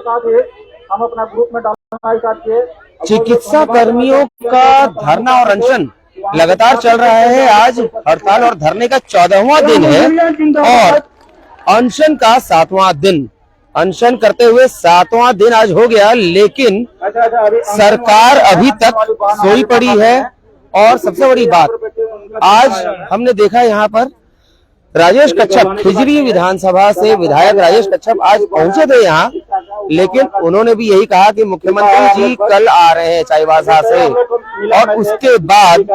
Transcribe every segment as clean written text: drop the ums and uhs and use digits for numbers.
साथ ही हम अपना ग्रुप में डालना स्टार्ट किए। चिकित्सा कर्मियों का धरना और अनशन लगातार चल रहा है। आज हड़ताल और धरने का 14वां दिन है और अनशन का 7वां दिन। अनशन करते हुए 7वां दिन आज हो गया, लेकिन सरकार अभी तक सोई पड़ी है। और सबसे बड़ी बात, आज हमने देखा यहाँ पर राजेश कच्छप, खिजरी विधानसभा से विधायक राजेश कच्छप आज पहुंचे थे यहाँ, लेकिन उन्होंने भी यही कहा कि मुख्यमंत्री जी कल आ रहे हैं चाईबासा से और उसके बाद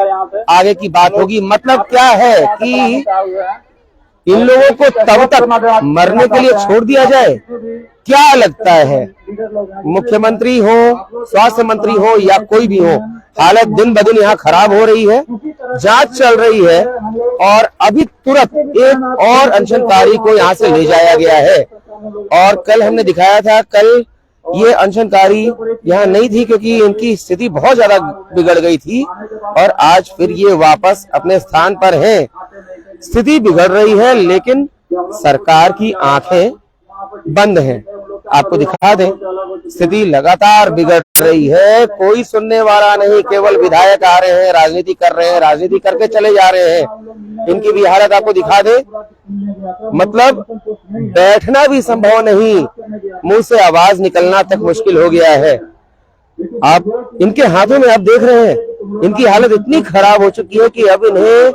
आगे की बात होगी। मतलब क्या है कि इन लोगों को तब तक मरने के लिए छोड़ दिया जाए? क्या लगता है, मुख्यमंत्री हो, स्वास्थ्य मंत्री हो या कोई भी हो, हालत दिन ब दिन यहाँ खराब हो रही है। जांच चल रही है और अभी तुरंत एक और अनशनकारी को यहाँ से ले जाया गया है। और कल हमने दिखाया था, कल ये अनशनकारी यहाँ नहीं थी क्योंकि इनकी स्थिति बहुत ज्यादा बिगड़ गई थी और आज फिर ये वापस अपने स्थान पर हैं। स्थिति बिगड़ रही है लेकिन सरकार की आंखें बंद हैं। आपको दिखा दें, स्थिति लगातार बिगड़ रही है, कोई सुनने वाला नहीं। केवल विधायक आ रहे हैं, राजनीति कर रहे हैं, राजनीति करके चले जा रहे हैं। इनकी भी हालत आपको दिखा दे, मतलब बैठना भी संभव नहीं, मुंह से आवाज निकलना तक मुश्किल हो गया है। आप इनके हाथों में आप देख रहे हैं, इनकी हालत इतनी खराब हो चुकी है कि अब इन्हें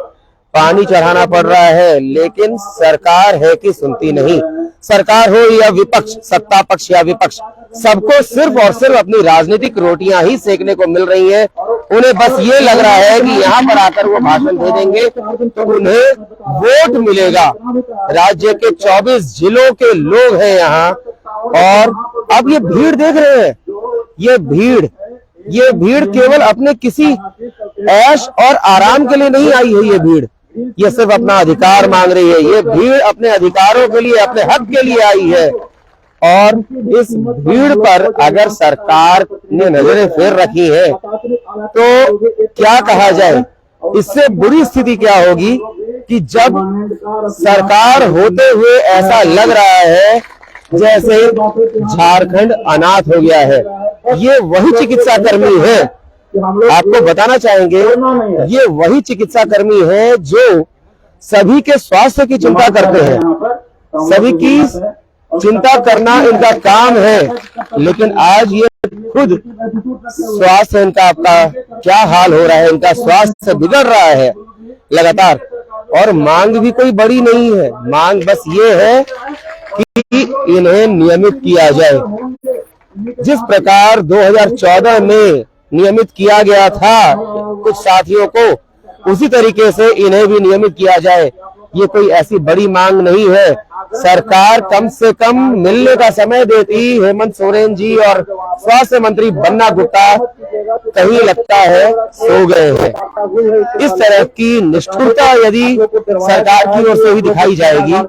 पानी चढ़ाना पड़ रहा है, लेकिन सरकार है कि सुनती नहीं। सरकार हो या विपक्ष, सत्ता पक्ष या विपक्ष, सबको सिर्फ और सिर्फ अपनी राजनीतिक रोटियां ही सेकने को मिल रही हैं। उन्हें बस ये लग रहा है कि यहाँ पर आकर वो भाषण दे देंगे तो उन्हें वोट मिलेगा। राज्य के 24 जिलों के लोग हैं यहाँ और अब ये भीड़ देख रहे हैं। ये भीड़ केवल अपने किसी ऐश और आराम के लिए नहीं आई है। ये भीड़ ये सिर्फ अपना अधिकार मांग रही है। ये भीड़ अपने अधिकारों के लिए, अपने हक के लिए आई है और इस भीड़ पर अगर सरकार ने नजरें फेर रखी है तो क्या कहा जाए। इससे बुरी स्थिति क्या होगी कि जब सरकार होते हुए ऐसा लग रहा है जैसे झारखंड अनाथ हो गया है। ये वही चिकित्सा कर्मी है, आपको बताना चाहेंगे, ये वही चिकित्सा कर्मी है जो सभी के स्वास्थ्य की चिंता करते हैं। सभी की चिंता करना इनका काम है, लेकिन आज ये खुद स्वास्थ्य इनका, आपका क्या हाल हो रहा है, इनका स्वास्थ्य बिगड़ रहा है लगातार। और मांग भी कोई बड़ी नहीं है, मांग बस ये है कि इन्हें नियमित किया जाए। जिस प्रकार 2014 में नियमित किया गया था कुछ साथियों को, उसी तरीके से इन्हें भी नियमित किया जाए। ये कोई ऐसी बड़ी मांग नहीं है। सरकार कम से कम मिलने का समय देती। हेमंत सोरेन जी और स्वास्थ्य मंत्री बन्ना गुप्ता कहीं लगता है सो गए हैं। इस तरह की निष्ठुरता यदि सरकार की ओर से भी दिखाई जाएगी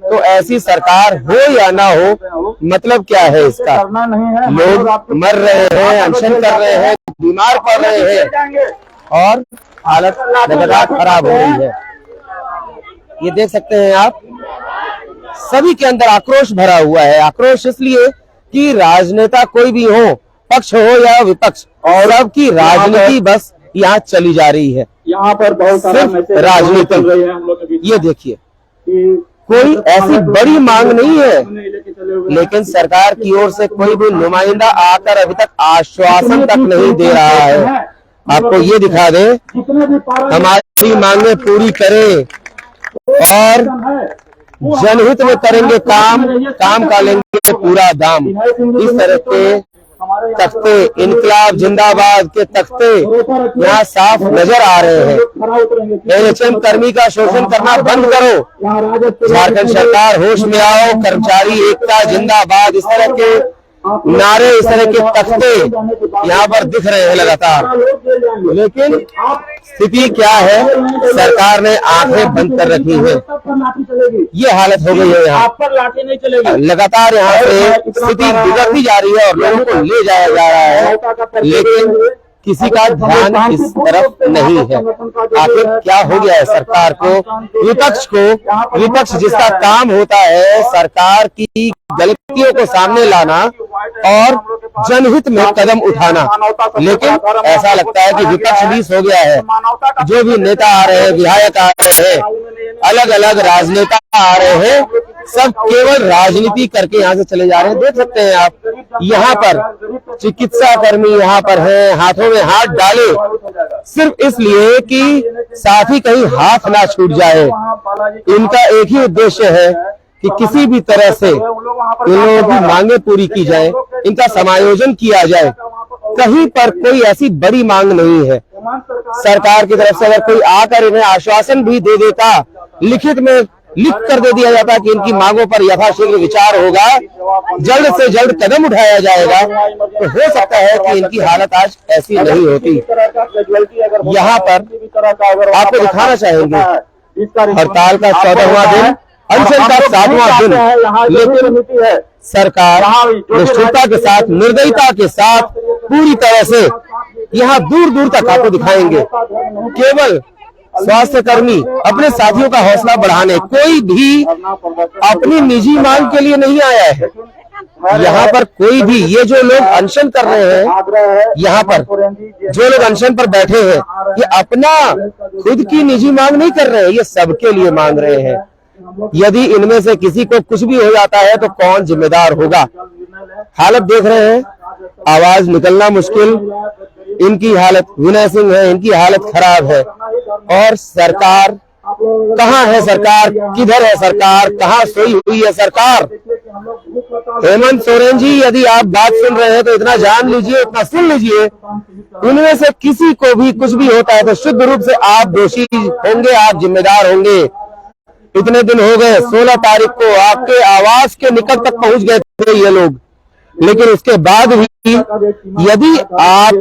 तो ऐसी सरकार हो या ना हो, मतलब क्या है इसका। लोग मर रहे हैं, अनशन कर रहे हैं, बीमार पड़ रहे हैं और हालत लगातार खराब हो रही है। ये देख सकते हैं आप, सभी के अंदर आक्रोश भरा हुआ है। आक्रोश इसलिए कि राजनेता कोई भी हो, पक्ष हो या विपक्ष, और सबकी राजनीति बस यहाँ चली जा रही है। यहाँ पर बहुत सिर्फ राजनीति। ये देखिए, कोई ऐसी बड़ी मांग नहीं है, लेकिन सरकार की ओर से कोई भी नुमाइंदा आकर अभी तक आश्वासन तक नहीं दे रहा है। आपको ये दिखा दे, हमारी मांगे पूरी करें और जनहित में करेंगे काम, काम का लेंगे पूरा दाम। इस तरह के तख्ते, इनकलाब जिंदाबाद के तख्ते यहाँ साफ नजर आ रहे हैं। एनएचएम कर्मी का शोषण करना बंद करो, झारखंड सरकार होश में आओ, कर्मचारी एकता जिंदाबाद, इस तरह के नारे, इस तरह के तख्ते यहाँ पर दिख रहे हैं लगातार। लेकिन स्थिति क्या है, सरकार ने आंखें बंद कर रखी है। ये हालत हो गई है यहाँ। लगातार यहाँ से स्थिति बिगड़ती जा रही है और लोगों को ले जाया जा रहा है, लेकिन किसी का ध्यान इस तरफ नहीं है। आखिर क्या हो गया है सरकार को, विपक्ष को? विपक्ष जिसका काम होता है सरकार की गलतियों को सामने लाना, और जनहित में कदम उठाना। लेकिन ऐसा लगता है कि विपक्ष भी सो गया है। जो भी नेता आ रहे हैं, विधायक आ रहे हैं, अलग अलग राजनेता आ रहे हैं, सब केवल राजनीति करके यहाँ से चले जा रहे हैं। देख सकते हैं आप, यहाँ पर चिकित्सा कर्मी यहाँ पर हैं, हाथों में हाथ डाले सिर्फ इसलिए कि साथी कहीं हाथ ना छूट जाए। इनका एक ही उद्देश्य है कि किसी भी तरह से इन लोगों की मांगे पूरी की जाए, इनका समायोजन किया जाए। कहीं पर कोई ऐसी बड़ी मांग नहीं है। सरकार की तरफ से अगर कोई आकर इन्हें आश्वासन भी दे देता, लिखित में लिख कर दे दिया जाता कि इनकी मांगों पर यथाशीघ्र विचार होगा, जल्द से जल्द कदम उठाया जाएगा, तो हो सकता है कि इनकी हालत आज ऐसी नहीं होती। यहाँ पर आपको दिखाना चाहेंगे हड़ताल का 14वां दिन, अनशन का 7वां दिन, लेकिन सरकार निष्ठुरता के साथ, निर्दयता के साथ पूरी तरह से यहाँ दूर दूर तक आपको दिखाएंगे। केवल स्वास्थ्य कर्मी अपने साथियों का हौसला बढ़ाने, कोई भी अपनी निजी मांग के लिए नहीं आया है। यहाँ पर कोई भी, ये जो लोग अनशन कर रहे हैं, यहाँ पर जो लोग अनशन पर बैठे हैं, ये अपना खुद की निजी मांग नहीं कर रहे हैं, ये सबके लिए मांग रहे हैं। यदि इनमें से किसी को कुछ भी हो जाता है तो कौन जिम्मेदार होगा? हालत देख रहे हैं, आवाज निकलना मुश्किल, इनकी हालत, विनय सिंह है, इनकी हालत खराब है। और सरकार कहाँ है? सरकार किधर है? सरकार कहाँ सोई हुई है सरकार? हेमंत सोरेन जी, यदि आप बात सुन रहे हैं तो इतना जान लीजिए, इतना सुन लीजिए, उनमें से किसी को भी कुछ भी होता है तो शुद्ध रूप से आप दोषी होंगे, आप जिम्मेदार होंगे। इतने दिन हो गए, 16 तारीख को आपके आवास के निकट तक पहुंच गए थे ये लोग, लेकिन उसके बाद भी यदि आप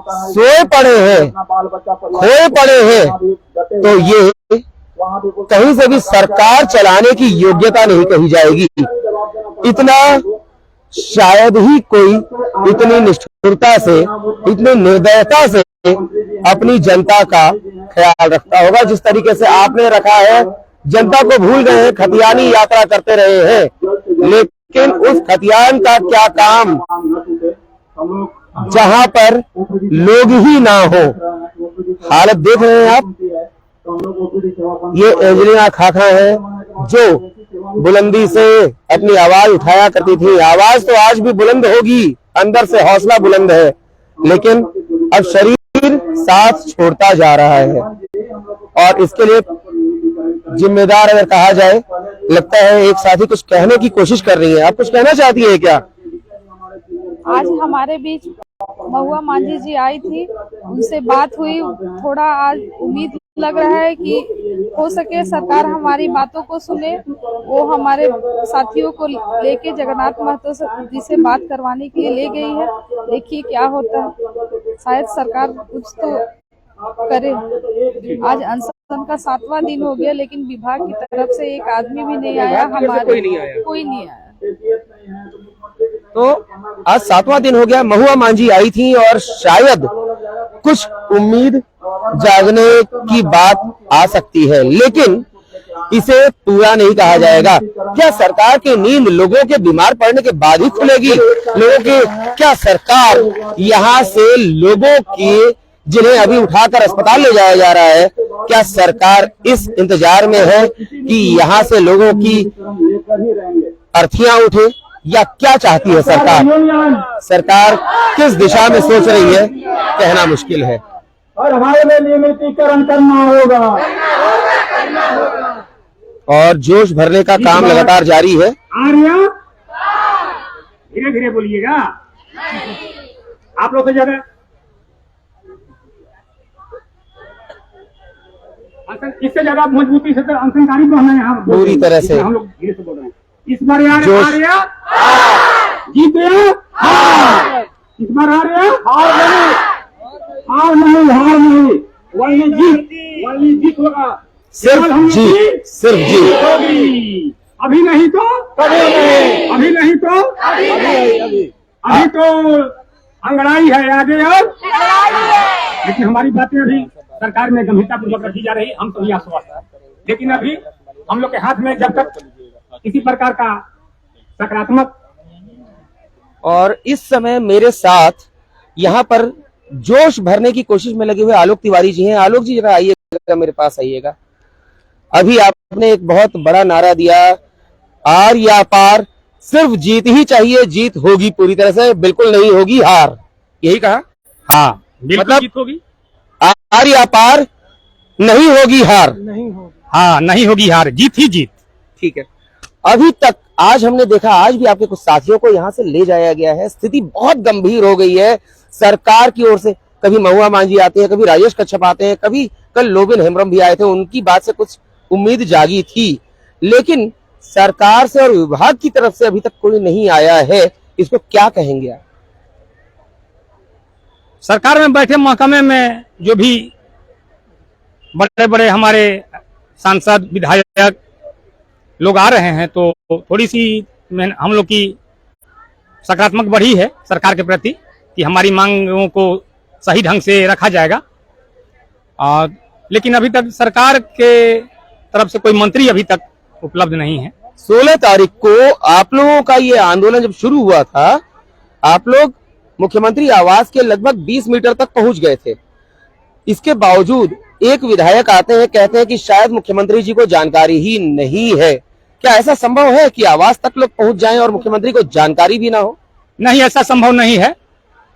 सोए पड़े हैं, खोए पड़े हैं, तो ये कहीं से भी सरकार चलाने की योग्यता नहीं कही जाएगी। इतना शायद ही कोई इतनी निष्ठुरता से, इतनी निर्दयता से अपनी जनता का ख्याल रखता होगा जिस तरीके से आपने रखा है। जनता को भूल गए हैं, खतियानी यात्रा करते रहे हैं, लेकिन उस खतियान का क्या काम जहां पर लोग ही ना हो। हालत देख रहे हैं आप, ये एंजेलिना खाखा है जो बुलंदी से अपनी आवाज उठाया करती थी। आवाज तो आज भी बुलंद होगी, अंदर से हौसला बुलंद है, लेकिन अब शरीर साथ छोड़ता जा रहा है। और इसके लिए जिम्मेदार अगर कहा जाए, लगता है एक साथी कुछ कहने की कोशिश कर रही है। आप कुछ कहना चाहती है क्या? आज हमारे बीच महुआ मांझी जी आई थी, उनसे बात हुई। थोड़ा आज उम्मीद लग रहा है कि हो सके सरकार हमारी बातों को सुने। वो हमारे साथियों को लेके जगन्नाथ महतो जी से बात करवाने के लिए ले गई है। देखिए क्या होता है, शायद सरकार कुछ तो करे। आज अनशन का 7वां दिन हो गया, लेकिन विभाग की तरफ से एक आदमी भी नहीं आया, हमारे कोई नहीं आया। तो आज 7वां दिन हो गया, महुआ मांझी आई थी और शायद कुछ उम्मीद जागने की बात आ सकती है, लेकिन इसे पूरा नहीं कहा जाएगा। क्या सरकार की नींद लोगों के बीमार पड़ने के बाद ही खुलेगी? लोगों के, क्या सरकार यहाँ से लोगों की, जिन्हें अभी उठाकर अस्पताल ले जाया जा रहा है, क्या सरकार इस इंतजार में है कि यहाँ से लोगों की अर्थियां उठे, या क्या चाहती है सरकार? सरकार किस दिशा में सोच रही है, कहना मुश्किल है। और हमारे लिए नियमितीकरण करना होगा और जोश भरने का काम लगातार जारी है। आर्या, धीरे धीरे बोलिएगा, आप लोग जगह इससे ज्यादा मजबूती से अंशनकारी बढ़ना है। यहाँ पूरी तरह से हम लोग धीरे से बोल रहे हैं। इस बार यार आर्या जीत गया, इस बार आर्या हार नहीं, वही जीत होगा। सिर्फ जीत, सिर्फ जीत होगी। अभी नहीं तो अभी नहीं तो अभी तो अंगड़ाई है आगे, और लेकिन हमारी बातें अभी सरकार में गंभीरतापूर्वक रखी जा रही। हम सभी आश्वस्त हैं, लेकिन अभी हम लोग के हाथ में जब तक किसी प्रकार का सकारात्मक और इस समय मेरे साथ यहाँ पर जोश भरने की कोशिश में लगे हुए आलोक तिवारी जी हैं। आलोक जी जरा आइएगा, मेरे पास आइएगा। अभी आपने एक बहुत बड़ा नारा दिया, आर या पार, सिर्फ जीत ही चाहिए, जीत होगी पूरी तरह से, बिल्कुल नहीं होगी हार, यही कहा? हाँ बिल्कुल मतलब जीत होगी, आर या पार, नहीं होगी हार। हाँ नहीं होगी हार, जीत ही जीत। ठीक है। अभी तक आज हमने देखा, आज भी आपके कुछ साथियों को यहां से ले जाया गया है, स्थिति बहुत गंभीर हो गई है सरकार की ओर से। कभी महुआ मांझी आते हैं, कभी राजेश कच्छप आते हैं, कभी कल लोबिन हेम्ब्रम भी आए थे, उनकी बात से कुछ उम्मीद जागी थी, लेकिन सरकार से और विभाग की तरफ से अभी तक कोई नहीं आया है। इसको क्या कहेंगे आप? सरकार में बैठे महकमे में जो भी बड़े बड़े हमारे सांसद विधायक लोग आ रहे हैं, तो थोड़ी सी हम लोग की सकारात्मक बढ़ी है सरकार के प्रति कि हमारी मांगों को सही ढंग से रखा जाएगा। और लेकिन अभी तक सरकार के तरफ से कोई मंत्री अभी तक उपलब्ध नहीं है। 16 तारीख को आप लोगों का ये आंदोलन जब शुरू हुआ था, आप लोग मुख्यमंत्री आवास के लगभग 20 मीटर तक पहुंच गए थे। इसके बावजूद एक विधायक आते हैं, कहते हैं कि शायद मुख्यमंत्री जी को जानकारी ही नहीं है। क्या ऐसा संभव है कि आवास तक लोग पहुंच जाएं और मुख्यमंत्री को जानकारी भी ना हो? नहीं, ऐसा संभव नहीं है।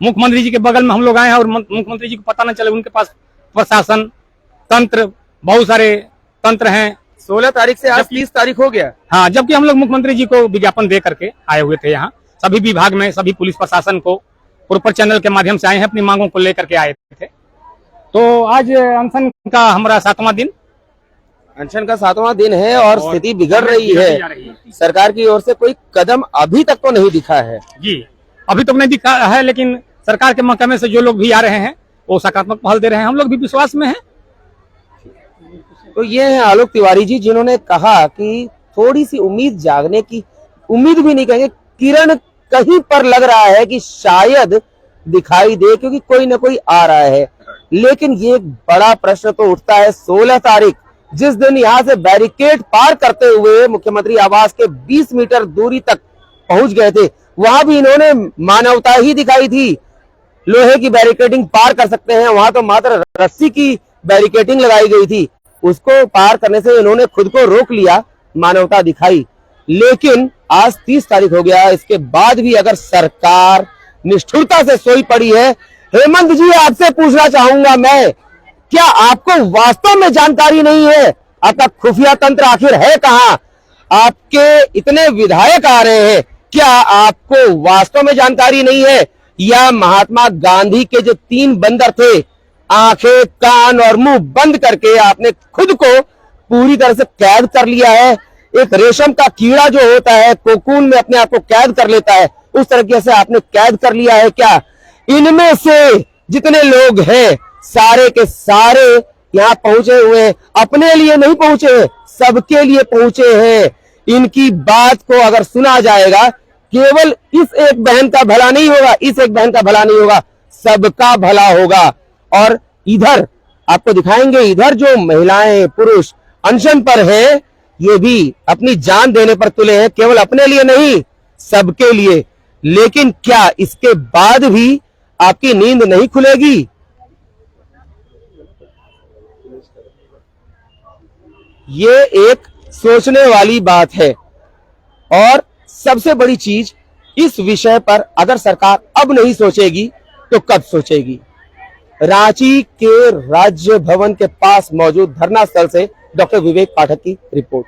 मुख्यमंत्री जी के बगल में हम लोग आए हैं और मुख्यमंत्री जी को पता न चले। उनके पास प्रशासन, तंत्र, बहुत सारे तंत्र हैं। 16 तारीख से आज 30 तारीख हो गया। हाँ, जबकि हम लोग मुख्यमंत्री जी को विज्ञापन दे करके आए हुए थे। यहाँ सभी विभाग में सभी पुलिस प्रशासन को प्रॉपर चैनल के माध्यम से आए हैं, अपनी मांगों को लेकर के आए थे। तो आज अनशन का हमारा 7वां दिन, अनशन का 7वां दिन है और स्थिति बिगड़ रही है। सरकार की ओर से कोई कदम अभी तक तो नहीं दिखा है। जी, अभी तक नहीं दिखा है, लेकिन सरकार के महकमे से जो लोग भी आ रहे हैं वो सकारात्मक पहल दे रहे हैं। हम लोग भी विश्वास में हैं। तो ये है आलोक तिवारी जी, जिन्होंने कहा कि थोड़ी सी उम्मीद जागने की, उम्मीद भी नहीं कहेंगे, किरण कहीं पर लग रहा है कि शायद दिखाई दे, क्योंकि कोई ना कोई आ रहा है। लेकिन ये एक बड़ा प्रश्न तो उठता है, 16 तारीख जिस दिन यहाँ से बैरिकेड पार करते हुए मुख्यमंत्री आवास के 20 मीटर दूरी तक पहुंच गए थे, वहां भी इन्होंने मानवता ही दिखाई थी। लोहे की बैरिकेडिंग पार कर सकते हैं, वहां तो मात्र रस्सी की बैरिकेडिंग लगाई गई थी। उसको पार करने से इन्होंने खुद को रोक लिया, मानवता दिखाई। लेकिन आज 30 तारीख हो गया, इसके बाद भी अगर सरकार निष्ठुरता से सोई पड़ी है। हेमंत जी, आपसे पूछना चाहूंगा मैं, क्या आपको वास्तव में जानकारी नहीं है? आपका खुफिया तंत्र आखिर है कहां? आपके इतने विधायक आ रहे हैं, क्या आपको वास्तव में जानकारी नहीं है, या महात्मा गांधी के जो 3 बंदर थे, आंखें, कान और मुंह बंद करके आपने खुद को पूरी तरह से कैद कर लिया है? एक रेशम का कीड़ा जो होता है कोकून में अपने आप को कैद कर लेता है, उस तरीके से आपने कैद कर लिया है क्या? इनमें से जितने लोग हैं सारे के सारे यहाँ पहुंचे हुए हैं, अपने लिए नहीं पहुंचे हैं, सबके लिए पहुंचे हैं। इनकी बात को अगर सुना जाएगा, केवल इस एक बहन का भला नहीं होगा, इस एक बहन का भला नहीं होगा, सबका भला होगा। और इधर आपको दिखाएंगे, इधर जो महिलाएं पुरुष अनशन पर है, ये भी अपनी जान देने पर तुले हैं, केवल अपने लिए नहीं, सबके लिए। लेकिन क्या इसके बाद भी आपकी नींद नहीं खुलेगी? ये एक सोचने वाली बात है। और सबसे बड़ी चीज, इस विषय पर अगर सरकार अब नहीं सोचेगी तो कब सोचेगी? रांची के राज्य भवन के पास मौजूद धरना स्थल से डॉक्टर विवेक पाठक की रिपोर्ट।